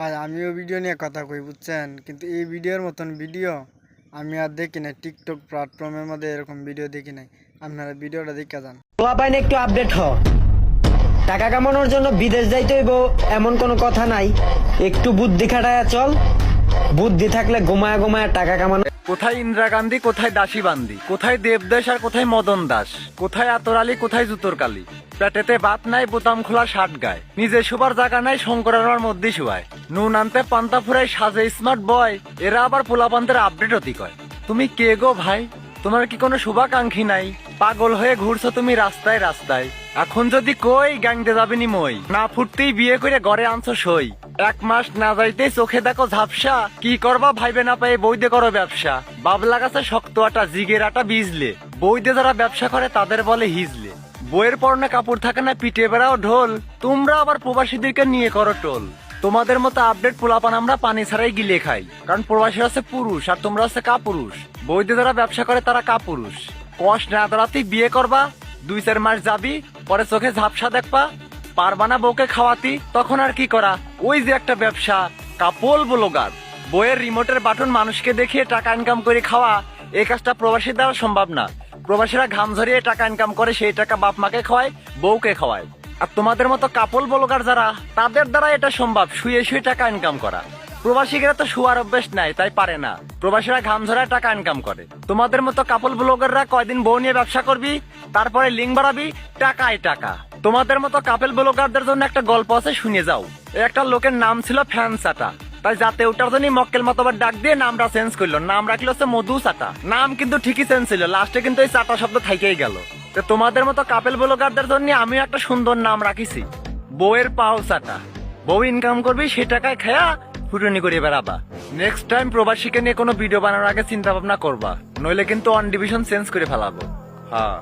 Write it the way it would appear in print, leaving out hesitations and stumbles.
ভাই আমিও ভিডিও নিয়ে কথা কই বুঝছেন, কিন্তু এই ভিডিওর মতন ভিডিও আমি আর দেখি না। টিকটক প্ল্যাটফর্মের মধ্যে এরকম ভিডিও দেখি নাই। আপনারা ভিডিওটা দেখে যান। পোলাপাইন একটু আপডেট হ। টাকা কামানোর জন্য বিদেশ যাইতে হইব এমন কোনো কথা নাই। একটু বুদ্ধি খাটায়া চল। বুদ্ধি থাকলে ঘুমায়া ঘুমায়া টাকা কামানো। কোথায় ইন্দিরা গান্ধী, কোথায় দাসী বান্দি, কোথায় দেবদাস আর কোথায় মদন দাস, কোথায় আতর আলী, কোথায় জুতোর কালি। পেটেতে ভাত নাই, বোতাম খোলা শার্ট গায়ে, নিজে শোবার জায়গা নাই, শঙ্করার মধ্যেই শোয়ায়। নুন আনতে পান্তা ফুরাই সাজে স্মার্ট বয়, এরা আবার পোলাপান্তের আপডেট অতি কয়। তুমি কে গো ভাই? তোমার কি কোনো শুভাকাঙ্ক্ষী নাই? পাগল হয়ে ঘুরছো তুমি রাস্তায় রাস্তায়। এখন যদি কই গ্যাংতে যাবেনি মই, না ফুটতেই বিয়ে করে ঘরে আনছো সই। 1 মাস না যাইতেই চোখে দেখো ঝাপসা, কি করবা ভাইবে না পায়ে বইদে করো ব্যবসা। বাবলা গাছে শক্ত আটা, জিগের আটা বিজলে, বইদে যারা ব্যবসা করে তাদের বলে হিজলে। বইয়ের পরনে কাপড় থাকে না, পিঠে বেড়াও ঢোল, তোমরা আবার প্রবাসীদেরকে নিয়ে করো টোল। তোমাদের মতো আপডেট পোলাপান আমরা পানি ছাড়াই গিলে খাই, কারণ প্রবাসীরা আছে পুরুষ আর তোমরা আছে কাপুরুষ। বইদে যারা ব্যবসা করে তারা কাপুরুষ। কষ্ট না দাঁড়াতেই বিয়ে করবা, 2-4 মাস যাবি, পরে চোখে ঝাপসা দেখবা, পারবা না বউকে খাওয়াতি, তখন আর কি করা? ওই যে একটা ব্যবসা, কাপল ব্লগার। বইয়ের রিমোটের বাটন মানুষকে দেখিয়ে টাকা ইনকাম করে খাওয়া, এই কাজটা প্রবাসী দ্বারা সম্ভব না। প্রবাসীরা ঘাম ঝরিয়ে টাকা ইনকাম করে, সেই টাকা বাপ মাকে খাওয়ায়, বউকে খাওয়ায়। আর তোমাদের মতো কাপল ব্লগার যারা, তাদের দ্বারা এটা সম্ভব, শুয়ে শুয়ে টাকা ইনকাম করা। প্রবাসীরা তো শুয়ার অভ্যেস নাই, তাই পারে না। প্রবাসীরা ঘাম ঝরায় টাকা ইনকাম করে। তোমাদের মতো কাপল ব্লগাররা কয়দিন বউ নিয়ে ব্যবসা করবি, তারপরে লিঙ্ক বাড়াবি, টাকায় টাকা। তোমাদের মতো কাপল ব্লগারদের জন্য একটা গল্প আছে, শুনে যাও। একটা লোকের নাম ছিল ফ্যান চাটা, তাই যাতে ওটার জন্য মক্কেল মতবার ডাক দিয়ে নামটা চেঞ্জ করলো। নাম রাখলো হচ্ছে মধু চাটা। নাম কিন্তু ঠিকই চেঞ্জ ছিল, লাস্টে কিন্তু এই চাটা শব্দ থাইকেই গেল। তো তোমাদের মতো কাপল ব্লগারদের জন্য আমি একটা সুন্দর নাম রাখিছি, বউয়ের পাও চাটা। বউ ইনকাম করবি, সে টাকায় খায়া ফুটনি করে বেড়াবা। নেক্সট টাইম প্রবাসীকে নিয়ে কোনো ভিডিও বানানোর আগে চিন্তা ভাবনা করবা, নইলে কিন্তু অন ডিভিশন চেঞ্জ করে ফেলাবো। হ্যাঁ।